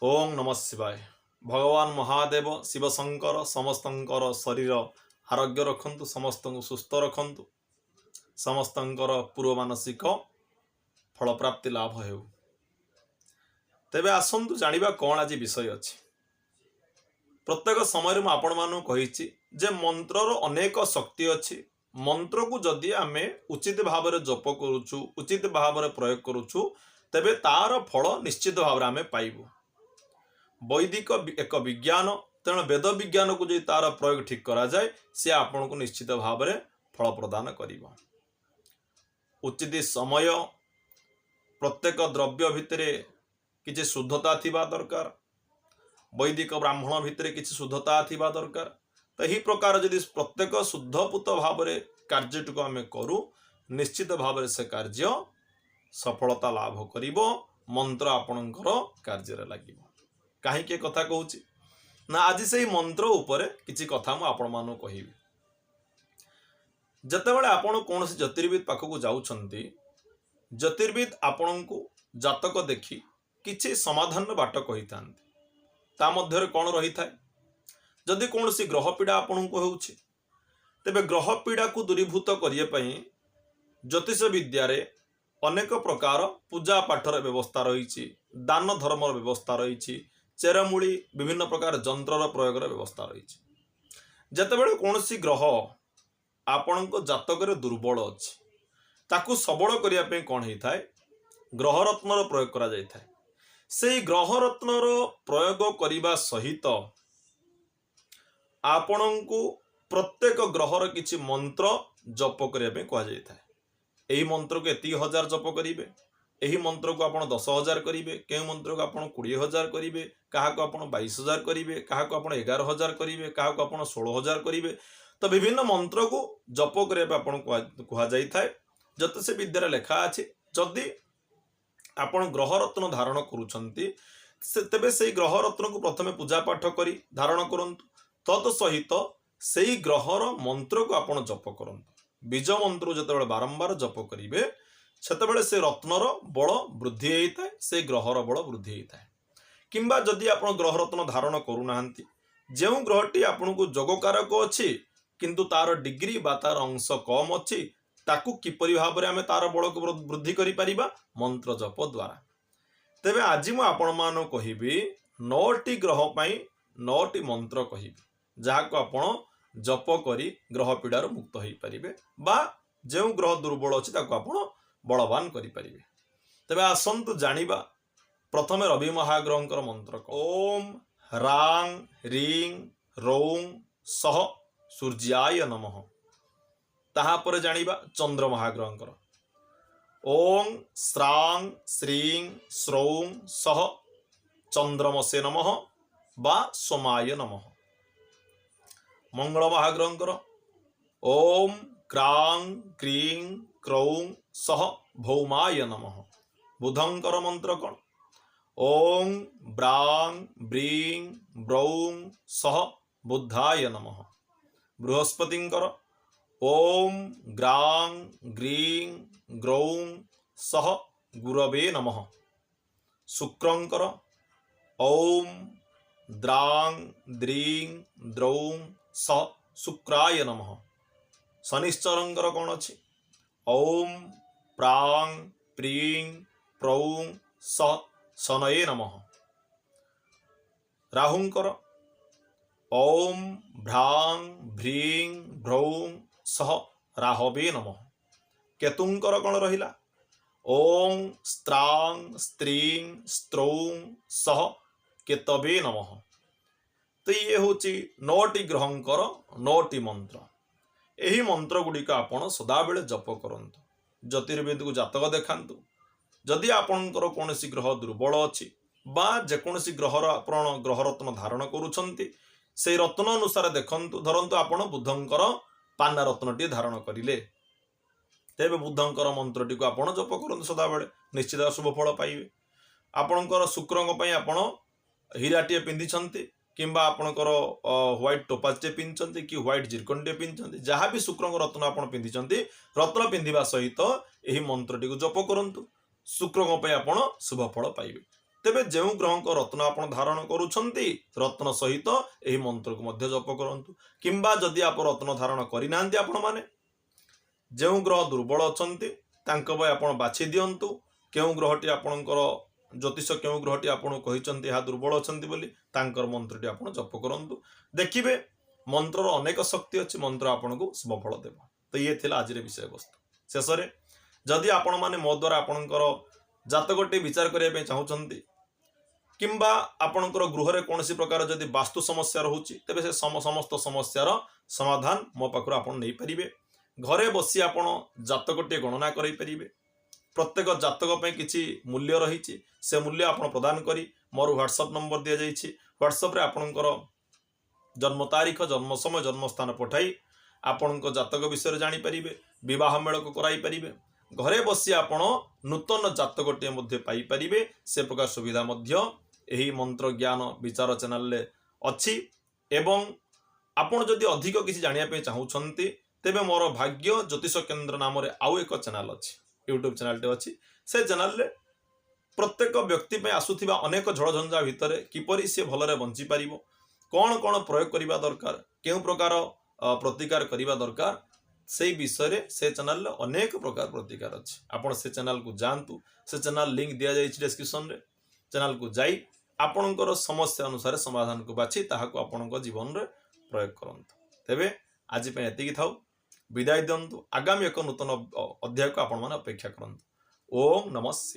ओम नमः शिवाय। भगवान महादेव शिव शंकर समस्तंकर शरीर आरोग्य रखंतु, समस्त सुस्थ रखंतु, समस्तंकर पूर्व मानसिक फल प्राप्ति लाभ हेउ। तेबे आसंतु जानिबा कौन आज विषय अछि। प्रत्येक समय में आपण मानु कहिछि जे मंत्रर अनेक शक्ति अछि। मंत्र को जदि आमे उचित भाव में जप करूछु, उचित भाव में प्रयोग करूछु, तेबे तार फल निश्चित भाव में आमे पाइबु। वैदिक एक विज्ञान, तेणु वेद विज्ञान को जो तार प्रयोग ठीक करा जाए, से आपन को निश्चित भाव में फल प्रदान करिबो। उचित समय, प्रत्येक द्रव्य भितर किछि शुद्धता थिबा दरकार। वैदिक ब्राह्मण भितर किछि शुद्धता थिबा दरकार। तो यही प्रकार यदि प्रत्येक शुद्धपूत भाव में कार्यटी को आम करूँ, निश्चित भाव में से कार्य सफलता लाभ करिबो। मंत्र आपणकर कार्य लागिबो। कहीं कथा कहूँ ना, आज से मंत्र उपरे किसी कथा मु आपण मानु कहिबी। जतेबेले आपण कौन ज्योतिर्विद पाखक जाउछंती, ज्योतिर्विद आपण को जातक देखी किछि समाधान बाट कही थांती। ता मध्यरे कौन रही थाए, जदि कौन सी ग्रह पीड़ा आपण को होउछि, तेबे ग्रह पीड़ा को दूरीभूत करिए पई ज्योतिष विद्यारे अनेक प्रकार पूजा पाठर व्यवस्था रही, दान धर्मर व्यवस्था रही, चेरमूली विभिन्न प्रकार जंत्रर प्रयोगर व्यवस्था रही। जेतेबेले कौन सी ग्रह आपण जातक दुर्बल अच्छी, ताकू सबल करने कौन होता है, ग्रह रत्नर प्रयोग करा जाय थाए। से ग्रह रत्नर प्रयोग करने सहित आपण को प्रत्येक ग्रहर किछि मंत्र जप करने कह जाय थाए। एही मंत्र को एति हजार जप करिवे, एही मंत्र को आपण 10,000 करिवे, केउ मंत्र को आपण 20,000 करिवे, काहा को आपण 22,000 करिवे, काहा को आपण 11,000 करिवे, काहा को आपण 16,000 करिवे। तो विभिन्न मंत्र को जप करबा आपण कहा जाय थाए। जत से विद्यार लेखा अछि, जदि आपण ग्रह रत्न धारण करूछंती, तेबे से ग्रह रत्न को प्रथमे पूजा पाठ करी धारण करंतु। तत् सहित सेई ग्रहर मंत्र को आपण जप करंतु। बीज मंत्र जतबेले बारंबार जप करिवे, सेतबेले से रत्नर बल वृद्धि होता है, से ग्रहर बल वृद्धि होता है। किंबा जदि आपण ग्रह रत्न धारण करू नाहंती, जेउ ग्रहटी आपण को जोगकारक अछि किंतु तार डिग्री बा तार अंश कम अछि, ताकू किपरि भाव में आमे तार बल को वृद्धि करि परिबा मंत्र जप द्वारा। तेबे आज मु आपण मानो कहिबी 9टी ग्रह पई 9टी मंत्र कहिबी, जहा को आपण जप करी ग्रह पीड़ार मुक्त होई परिबे, बा जेउ ग्रह दुर्बल अछि ताकू आपण बलवान करि परिबे। तबे आसंतु जानिबा प्रथमे रवि महाग्रहंकर मंत्र। ओम रांग रींग रौं सह सूर्याय नमः। ताहा पर जानिबा चंद्र महाग्रहंकर। ओम श्रांग श्रीं श्रौं सह चंद्रमसे नमः बा सोमाय नमः। मंगल महाग्रहंकर। ओम क्रां क्रीं क्रौं सह भौमाय नमः। बुधंकर मंत्र कौन? ओम ब्रां ब्रीं ब्रौं सह बुद्धाय नमः। बृहस्पतिंकर। ओम ग्रां ग्रीं ग्रौं सह गुरवे नमः। शुक्रंकर। ओम द्रां द्रीं द्रौं सह शुक्राय नमः। शनिश्चरंकर कौन अच्छी? ओम प्रां प्रीं प्रौं सह शनये नमः। राहुंकर। ओम भ्रां भ्रीं भ्रौं सह राहवे नमः। केतुंकर कौन रहिला? ओम स्त्रां स्त्रीं स्त्रौं सह केतवे नमः। तो ये होची 9टी ग्रहंकर 9टी मंत्र। यही मंत्र गुड़िक आपण सदाबेले जप करंतु। ज्योतिर्विद को जातक देखांतु। जदि आपणकर कौन ग्रह दुर्बल अच्छी, बा जेकोसी ग्रहर आपण ग्रह रत्न धारण करुछंती, से रत्न अनुसार देखंतु। धरंतु आपण बुधंकर पाना रत्नटी धारण करिले, तेबे बुधंकर मंत्रटी को आपण जप करंतु सदाबेले, निश्चित शुभ फल पाइबे। आपणकर शुक्रंग पई आपण हीराटीए पिंधिछंती, किंबा आपणकर व्हाइट टोपाजटे पिंधछंती कि व्हाइट जिरकनटे पिंधछंती, जहाँ भी शुक्रंग रत्न आपण पिंधिछंती, रत्न पिंधिबा सहित एही मंत्रटी को जप करंतु। शुक्रंग पई आपण शुभ फल पाइबे। तेबे जो ग्रह रत्न आप धारण करुछंती रत्न सहित यही मंत्र को मध्य जप करंतु किंबा जदि आप रत्न धारण करिना आपण माने जो ग्रह दुर्बल अछंती तांको बय आपण बाछि दियंतु केउ ग्रहटी आपणकर ज्योतिष केउ ग्रहटी आपण कहिचंती हा दुर्बल अछंती बोली तांकर मंत्रटी आपण जप करंतु देखिबे मंत्रर अनेक शक्ति अछि मंत्र आपनको शुभ फल देबो। तो ये थिला आज विषय वस्तु शेष रे जदि आपण माने मो द्वारा आपणकर जातकटी विचार करिया पे चाहुचंती किंबा आपणकर गृह रे कोनसी प्रकार जदि वास्तु समस्या रहउची तबे से समस्त समस्यार समाधान मो पाखर आपण नै परिबे। घरे बसी आपण जातकटी गणना करै परिबे प्रत्येक जातक पे किछि मूल्य रही से मूल्य आपण प्रदान करी मोर व्हाट्सएप नंबर दिया जाइछि व्हाट्सएप रे आपणकर जन्म तारीख जन्म समय जन्म स्थान पठाई आपण जातक विषय जानी परिबे विवाह मेल को कराई परिबे घरे बसी आपण नूतन जातकटे मध्ये पाई परिबे से प्रकार सुविधा मध्ये एही मंत्र ज्ञान विचार चैनल ले अछि। एवं आपण जदि अधिक किछि जानिया पे चाहुछंती तेबे मोर भाग्य ज्योतिष केंद्र नाम रे आउ एक चैनल अछि यूट्यूब चैनल टे अछि से चैनल रे प्रत्येक व्यक्ति पे आसुथिबा अनेक झड़झंझा भितर किपरि से भलरे बंची पारिबो कौन कौन प्रयोग करिबा दरकार केउ प्रकार प्रतिकार करिबा दरकार से विषय रे से चैनल अनेक प्रकार प्रतिकार अछि आपण से चैनल को जानतु से चैनल लिंक दिया जाइछि डिस्क्रिप्शन रे चैनल को जाई आपणकर समस्या अनुसार समाधान को बाछि ताहाको आपणक जीवन रे प्रयोग करंतु। तेबे आज पे एतिकी थाउ विदाय दियंतु आगामी एक नूतन अध्याय को आपण माने अपेक्षा करंतु। ओम नमः शिवाय।